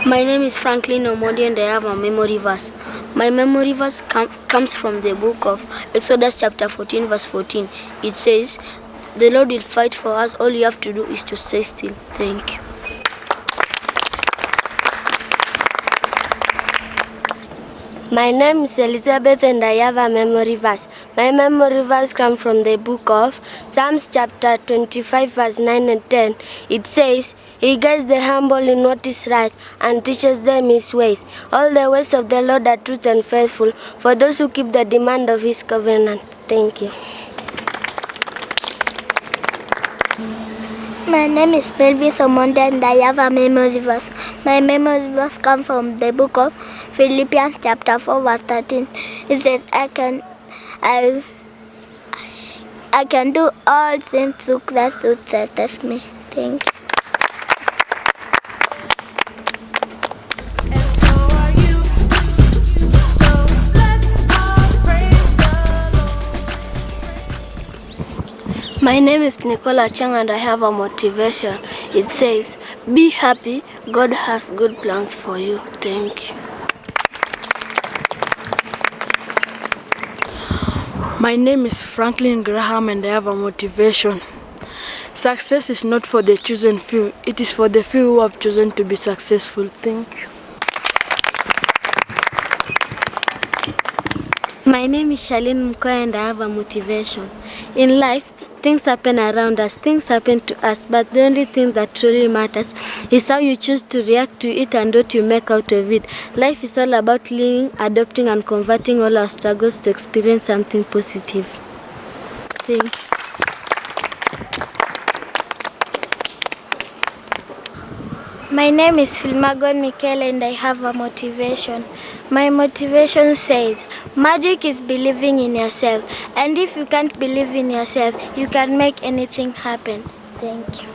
My name is Franklin Omodi and I have a memory verse. My memory verse comes from the book of Exodus chapter 14 verse 14. It says, "The Lord will fight for us. All you have to do is to stay still." Thank you. My name is Elizabeth and I have a memory verse. My memory verse comes from the book of Psalms chapter 25 verse 9 and 10. It says, "He guides the humble in what is right and teaches them his ways. All the ways of the Lord are truth and faithful for those who keep the demand of his covenant." Thank you. My name is Melvie Somonde and I have a memory verse. My memory verse comes from the book of Philippians chapter 4 verse 13. It says, I can do all things through Christ who strengthens me. Thank you. My name is Nicola Chang and I have a motivation. It says, "Be happy, God has good plans for you." Thank you. My name is Franklin Graham and I have a motivation. Success is not for the chosen few, it is for the few who have chosen to be successful. Thank you. My name is Charlene Mkoya and I have a motivation. In life, things happen around us, things happen to us, but the only thing that truly matters is how you choose to react to it and what you make out of it. Life is all about living, adopting and converting all our struggles to experience something positive. Thank you. My name is Filmagon Mikel and I have a motivation. My motivation says, magic is believing in yourself. And if you can't believe in yourself, you can make anything happen. Thank you.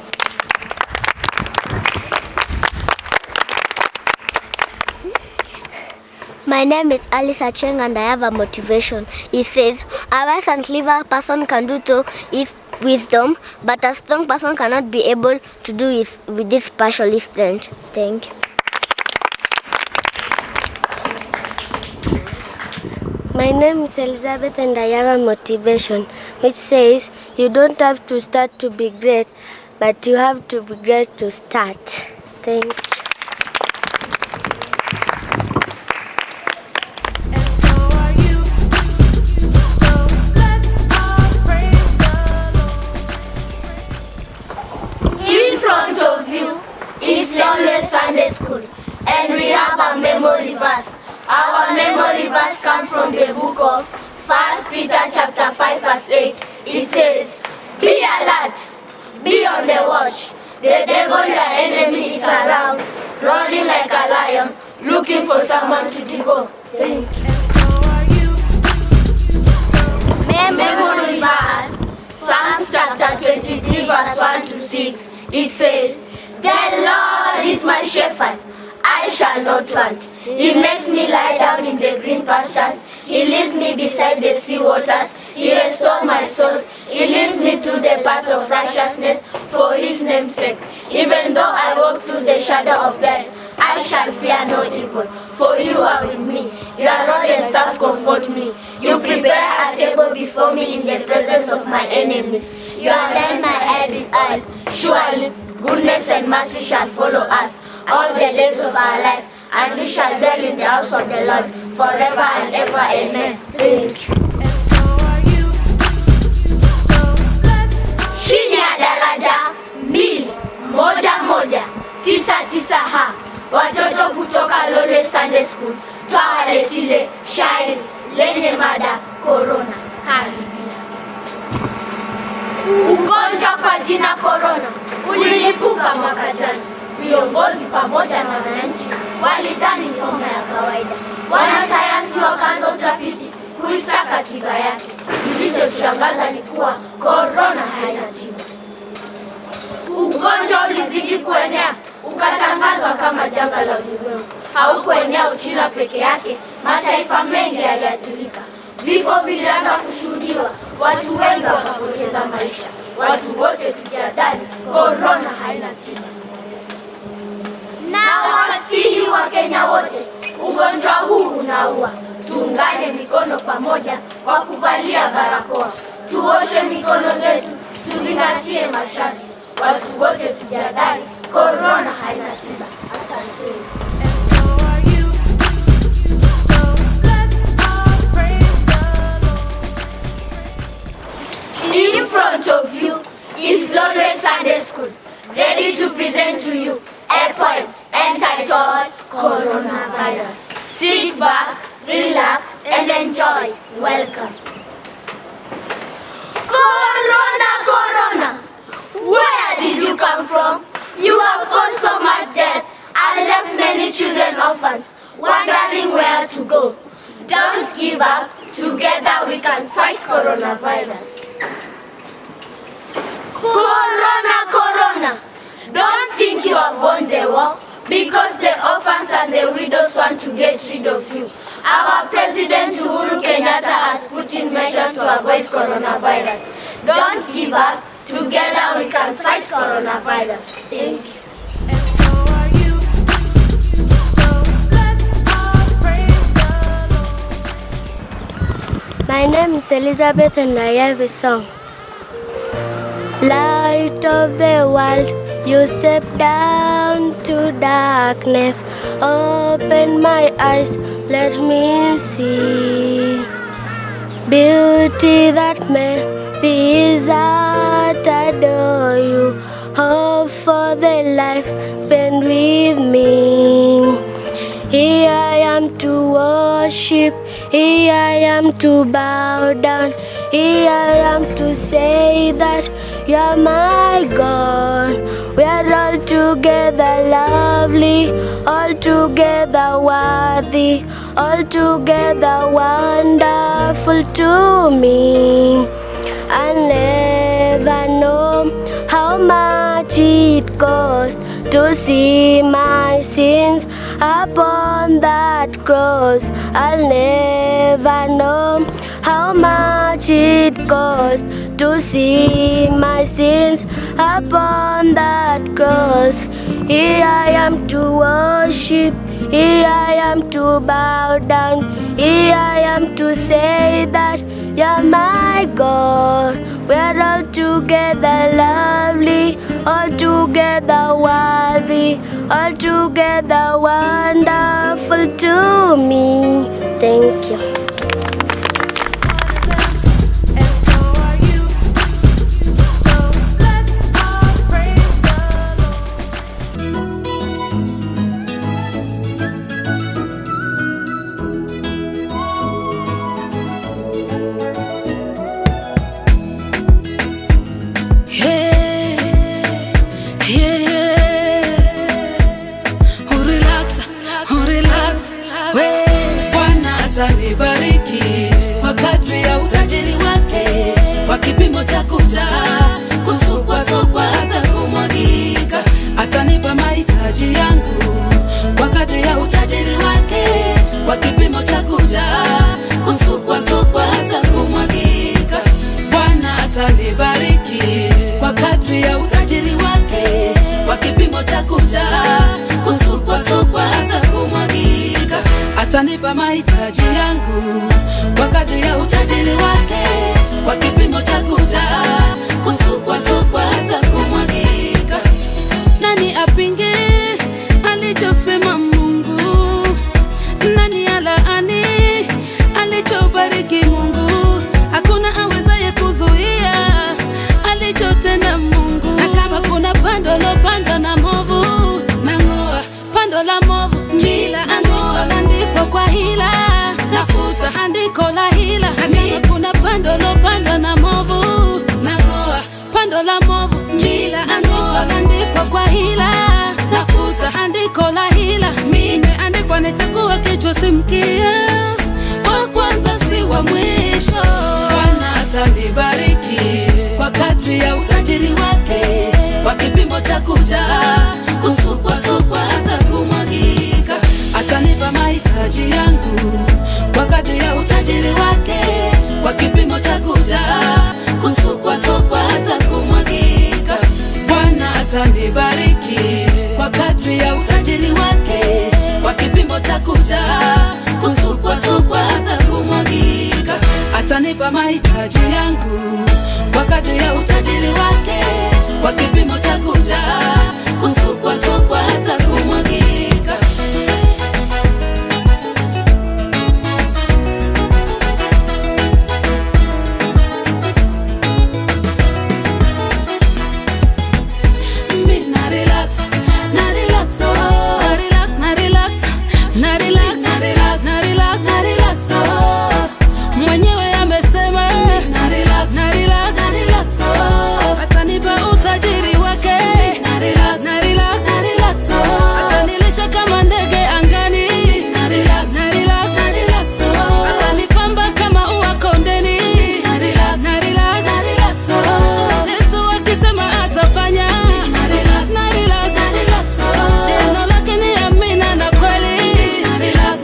My name is Alice Acheng and I have a motivation. It says, a wise and clever person can do so is wisdom, but a strong person cannot be able to do it with this partially strength. Thank you. My name is Elizabeth and I have a motivation which says, you don't have to start to be great, but you have to be great to start. Thank you. In front of you is Lolwe Sunday School, and we have a memory verse. Our memory verse comes from the book of 1 Peter chapter 5 verse 8. It says, "Be alert, be on the watch. The devil, your enemy, is around, roaring like a lion, looking for someone to devour." Thank you. Memory verse, Psalms chapter 23 verse 1 to 6. It says, "The Lord is my shepherd, I shall not want. He makes me lie down in the green pastures. He leads me beside the sea waters. He restores my soul. He leads me through the path of righteousness for his name's sake. Even though I walk through the shadow of death, I shall fear no evil, for you are with me. Your rod and staff comfort me. You prepare a table before me in the presence of my enemies. You anoint my head with oil. Surely goodness and mercy shall follow us all the days of our life, and we shall dwell in the house of the Lord forever and ever. Amen." Thank you. Chini ya daraja 21199 watoto kutoka Lolwe Sunday School twawaletile shairi lenye mada Corona. Karibia. Ugonjwa kwa jina Corona ulilipuka mwaka jana. Viongozi pamoja na wananchi walidhani ni homa ya kawaida. Wanasayansi wakaanza utafiti kuisaka tiba yake. Kilichoshangaza ni kuwa Corona haina tiba. Ugonjwa ulizidi kuenea, ukatangazwa kama janga la ulimwengu. Haukuenea Uchina peke yake, mataifa mengi yaliathirika. Vifo vilianza kushuhudiwa, watu wengi wakapoteza maisha. Watu wote tujihadhari, Corona haina tiba. Na wasihi wa Kenya wote, ugonjwa huu unaua. Tuungane mikono pamoja kwa kuvalia barakoa. Tuoshe mikono zetu, tuzingatie masharti. Watu wote tujadari, corona haina tiba. Asante. In front of you is Lolwe Sunday School, ready to present to you a poem entitled Coronavirus. Sit back, relax, and enjoy. Welcome. Corona, Corona, where did you come from? You have caused so much death and left many children orphans, wondering where to go. Don't give up. Together we can fight coronavirus. Corona, Corona, don't think you have won the war, because the orphans and the widows want to get rid of you. Our President Uhuru Kenyatta has put in measures to avoid coronavirus. Don't give up. Together we can fight coronavirus. Thank you. My name is Elizabeth and I have a song. Light of the world, you step down to darkness. Open my eyes, let me see beauty that made desert adore you. Hope for the life spent with me. Here I am to worship, here I am to bow down, here I am to say that you are my God. We are all together lovely, all together worthy, all together wonderful to me. I'll never know how much it cost to see my sins upon that cross. I'll never know how much it cost to see my sins upon that cross. Here I am to worship, here I am to bow down, here I am to say that you're my God. We are all together lovely, all together worthy, all together wonderful to me. Thank you. Atanibariki kwa kadri ya utajiri wake, kwa kipimo cha kujaa, kusupwasupwa hata kumwagika. Atanipa mahitaji yangu kwa kadri ya utajiri wake, kwa kipimo cha kujaa, kusupwasupwa hata kumwagika. Bwana atanibariki kwa kadri ya utajiri wake, kwa kipimo cha kujaa, kusupwasupwa hata kumwagika. Atanipa mahitaji yangu kwa kadri ya utajiri wake, kwa kipimo cha kujaa, kusupwasupwa hata kumwagika. Nani apinge alichosema Mungu? Nani alaani alichobariki Mungu? Hakuna awezaye kuzuia alichotenda Mungu. Na kama kuna pando lopandwa na movu, nang'oa pando la movu bila ang'oa. Andiko kwa hila, nafuta andiko la hila. Kama kuna pando lopandwa na movu, nang'oa pando la movu bila ang'oa. Andiko kwa hila, nafuta andiko la hila. Imeandikwa nitakuwa kichwa si mkia, wa kwanza si wa mwisho. Bwana atanibariki kwa kadri ya utajiri wake, kwa kipimo cha kujaa, kusupwasupwa hata kumwagika. Atanipa mahitaji yangu kwa kadri ya utajiri wake, kwa kipimo cha kujaa, kusupwasupwa hata kumwagika. Bwana atanibariki kwa kadri ya utajiri wake, kwa cha kujaa, kusukwa sukwa hata kumwagika. Atanipa mahitaji yangu kwa kadri ya utajiri wake, kwa kipimo cha kujaa, kusukwa sukwa hata kumwagika. Mwenyewe amesema na relax, atanipa utajiri wake, na relax, atanilisha kama ndege angani, na relax, atanipamba kama ua kondeni, na relax, Yesu akisema atafanya, na relax, neno lake ni amina na kweli, na relax,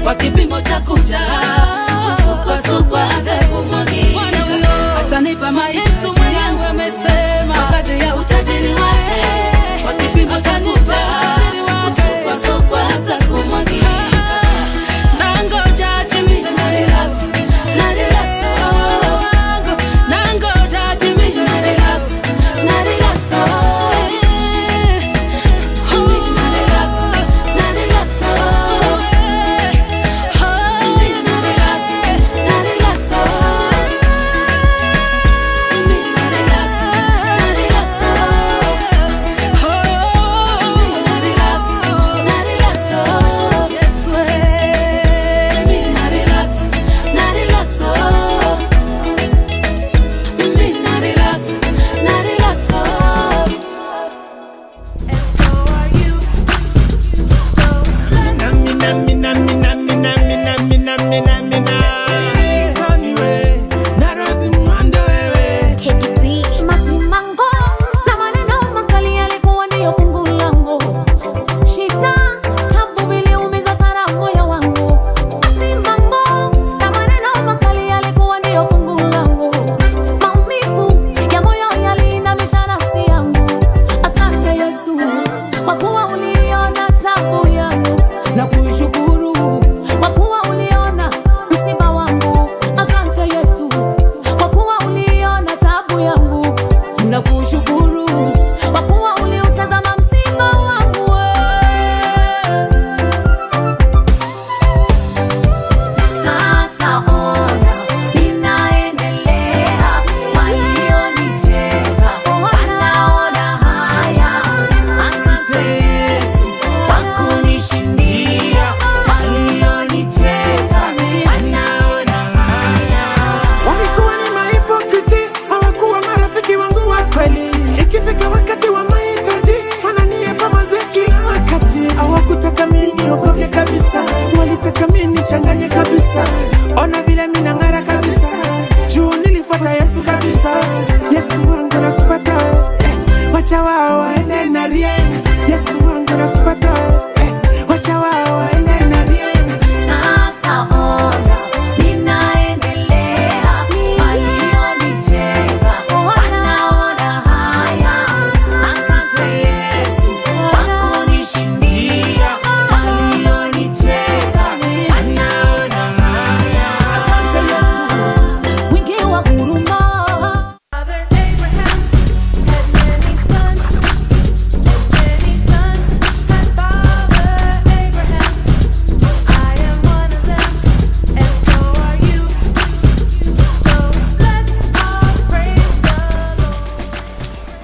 kwa kipimo cha kujaa, kusukwa sukwa hata kumwagika. Atanipa mahitaji yangu, amesema, kwa kadri ya utajiri wake, kwa kipimo cha kujaa, kusukwa sukwa hata kumwagika. Nangoja atimize, na relax, nangoja atimize, na relax,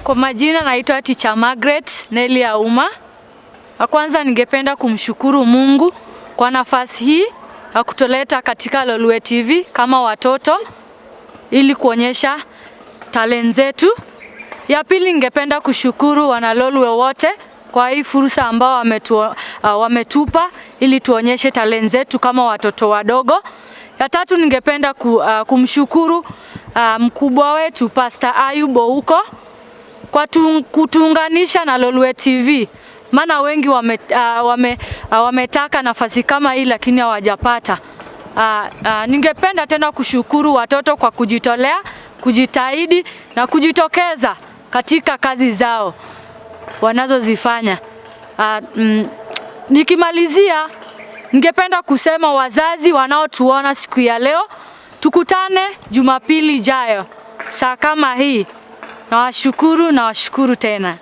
Kwa majina naitwa Teacher Margaret Nelly Auma. Kwanza ningependa kumshukuru Mungu kwa nafasi hii ya kutoleta katika Lolwe TV kama watoto ili kuonyesha talent zetu. Ya pili ningependa kushukuru wana Lolwe wote kwa hii fursa ambao wametupa ili tuonyeshe talent zetu kama watoto wadogo. Ya tatu ningependa kumshukuru mkubwa wetu Pastor Ayubo huko kwa kutuunganisha na Lolwe TV. Maana wengi wametaka nafasi kama hii lakini hawajapata. Ningependa tena kushukuru watoto kwa kujitolea kujitahidi na kujitokeza katika kazi zao wanazozifanya. Nikimalizia, ningependa kusema wazazi wanaotuona siku ya leo, tukutane Jumapili ijayo saa kama hii. Nawashukuru tena.